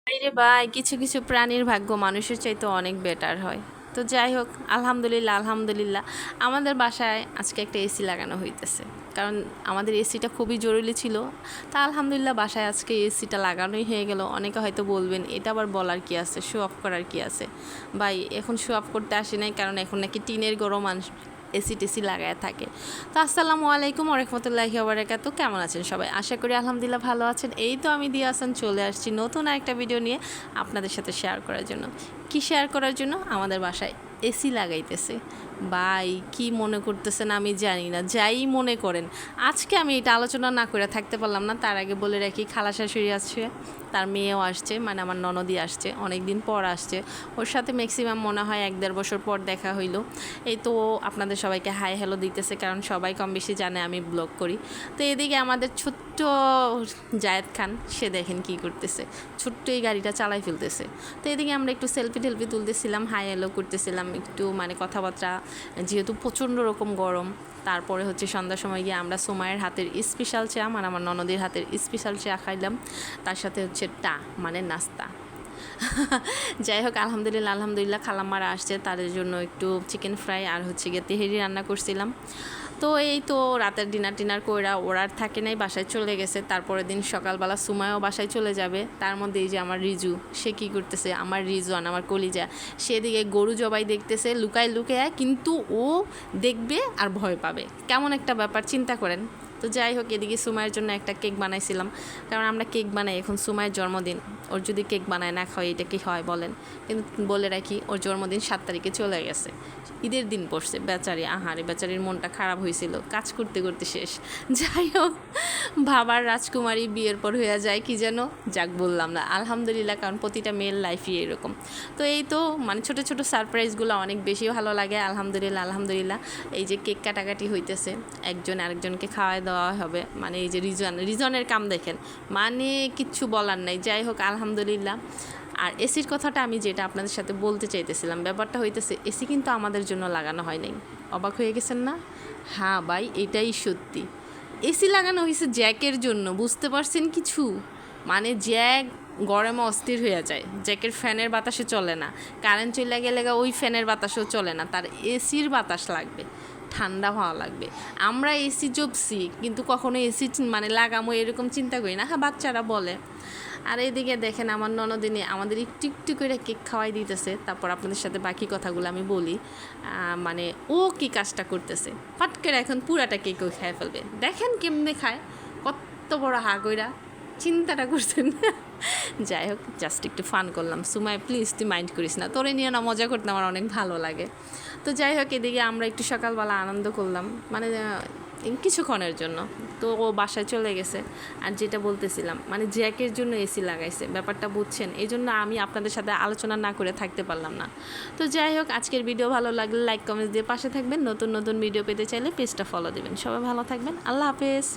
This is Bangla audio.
বাইরে ভাই কিছু কিছু প্রাণীর ভাগ্য মানুষের চাইতে অনেক বেটার হয়। তো যাই হোক, আলহামদুলিল্লাহ আলহামদুলিল্লাহ আমাদের বাসায় আজকে একটা এসি লাগানো হইতেছে, কারণ আমাদের এসিটা খুবই জরুরি ছিল। তা আলহামদুলিল্লাহ বাসায় আজকে এসিটা লাগানোই হয়ে গেল। অনেকে হয়তো বলবেন এটা আবার বলার কি আছে, শো অফ করার কি আছে। ভাই এখন শো অফ করতে আসি নাই, কারণ এখন নাকি টিনের গরম এসি টেসি লাগায় থাকে। তো আসসালামু আলাইকুম ওরহমতুল্লাহি ওবারাকাতু। কেমন আছেন সবাই? আশা করি আলহামদুলিল্লাহ ভালো আছেন। এই তো আমি দিয়া হাসান চলে আসছি নতুন একটা ভিডিও নিয়ে আপনাদের সাথে শেয়ার করার জন্য। কি শেয়ার করার জন্য? আমাদের বাসায় এসি লাগাইতেছে। ভাই কি মনে করতেছেন আমি জানি না, যাই মনে করেন। আজকে আমি এটা আলোচনা না করে থাকতে পারলাম না। তার আগে বলে রাখি, খালা শাশুড়ি আসছে, তার মেয়েও আসছে, মানে আমার ননদি আসছে, অনেক দিন পর আসছে। ওর সাথে ম্যাক্সিমাম মনে হয় 1-1.5 বছর পর দেখা হইলো। এই তো আপনাদের সবাইকে হাই হ্যালো দিতেছে, কারণ সবাই কম বেশি জানে আমি ব্লগ করি। তো এদিকে আমাদের ছোট্ট জায়েদ খান, সে দেখেন কি করতেছে, ছোট্ট এই গাড়িটা চালাই ফেলতেছে। তো এদিকে আমরা একটু সেলফি টেলফি তুলতেছিলাম, হাই হ্যালো করতেছিলাম একটু, মানে কথাবার্তা, যেহেতু প্রচণ্ড রকম গরম। তারপরে হচ্ছে সন্ধ্যার সময় গিয়ে আমরা সোমায়ের হাতের স্পেশাল চা, মানে আমার ননদের হাতের স্পেশাল চা খাইলাম। তার সাথে হচ্ছে মানে নাস্তা। যাই হোক, আলহামদুলিল্লাহ আলহামদুলিল্লাহ খালাম্মারা আসছে, তাদের জন্য একটু চিকেন ফ্রাই আর হচ্ছে গিয়ে তেহেরি রান্না করছিলাম। তো এই তো রাতের ডিনার কইরা ওরা আর থাকে নাই, বাসায় চলে গেছে। তারপরের দিন সকালবেলা সুমায়ও বাসায় চলে যাবে। তার মধ্যে এই যে আমার রিজু, সে কী করতেছে, আমার রিজওয়ান, আমার কলিজা, সেদিকে গরু জবাই দেখতেছে লুকায় লুকায়, কিন্তু ও দেখবে আর ভয় পাবে। কেমন একটা ব্যাপার চিন্তা করেন। তো যাই হোক, এদিকে সুমাইয়ের জন্য একটা কেক বানাইছিলাম, কারণ আমরা কেক বানাই, এখন সুমাইয়ের জন্মদিন, ওর যদি কেক বানায় না খাওয়াই এটা কি হয় বলেন। কিন্তু বলে রাখি, ওর জন্মদিন 7 তারিখে চলে গেছে, ঈদের দিন পড়ছে। বেচারি, আহারে বেচারির মনটা খারাপ হয়েছিল কাজ করতে করতে শেষ। যাই হোক, বাবার রাজকুমারী বিয়ের পর হয়ে যায় কি যেন, যাক বললাম না, আলহামদুলিল্লাহ, কারণ প্রতিটা মেয়ের লাইফই এরকম। তো এই তো মানে ছোটো ছোটো সারপ্রাইজগুলো অনেক বেশি ভালো লাগে। আলহামদুলিল্লাহ আলহামদুলিল্লাহ। এই যে কেক কাটাকাটি হইতেছে, একজন আরেকজনকে খাওয়াই দেওয়া হবে, মানে এই যে রিজনের কাম দেখেন, মানে কিচ্ছু বলার নাই। যাই হোক আলহামদুলিল্লাহ। আর এসির কথাটা আমি যেটা আপনাদের সাথে বলতে চাইতেছিলাম, ব্যাপারটা হইতেছে এসি কিন্তু আমাদের জন্য লাগানো হয় নাই। অবাক হয়ে গেছেন না? হ্যাঁ ভাই, এটাই সত্যি। এসি লাগানো হয়েছে জ্যাকের জন্য, বুঝতে পারছেন কিছু? মানে জ্যাক গরমে অস্থির হয়ে যায়, জ্যাকের ফ্যানের বাতাসে চলে না, কারেন্ট চলে গেলে ওই ফ্যানের বাতাসেও চলে না, তার এসির বাতাস লাগবে, ঠান্ডা হওয়া লাগবে। আমরা এসি জপছি, কিন্তু কখনো এসি মানে লাগামো এরকম চিন্তা করি না। হ্যাঁ, বাচ্চারা বলে। আর এদিকে দেখেন আমার ননদিনী আমাদের একটু একটু করে কেক খাওয়াই দিতেছে। তারপর আপনাদের সাথে বাকি কথাগুলো আমি বলি। মানে ও কি কাজটা করতেছে, ফট করে এখন পুরাটা কেকও খেয়ে ফেলবে। দেখেন কেমনে খায়, কত বড় হা কইরা, চিন্তাটা করছেন। যাই হোক, জাস্ট একটু ফান করলাম। সুমাই প্লিজ তুই মাইন্ড করিস না, তোরে নিয়ে না মজা করতে আমার অনেক ভালো লাগে। তো যাই হোক, এদিকে আমরা একটু সকালবেলা আনন্দ করলাম, মানে কিছুক্ষণের জন্য। তো ও বাসায় চলে গেছে। আর যেটা বলতেছিলাম, মানে জ্যাকের জন্য এসি লাগাইছে, ব্যাপারটা বুঝছেন? এই জন্য আমি আপনাদের সাথে আলোচনা না করে থাকতে পারলাম না। তো যাই হোক, আজকের ভিডিও ভালো লাগলে লাইক কমেন্টস দিয়ে পাশে থাকবেন। নতুন নতুন ভিডিও পেতে চাইলে পেজটা ফলো দেবেন। সবাই ভালো থাকবেন, আল্লাহ হাফেজ।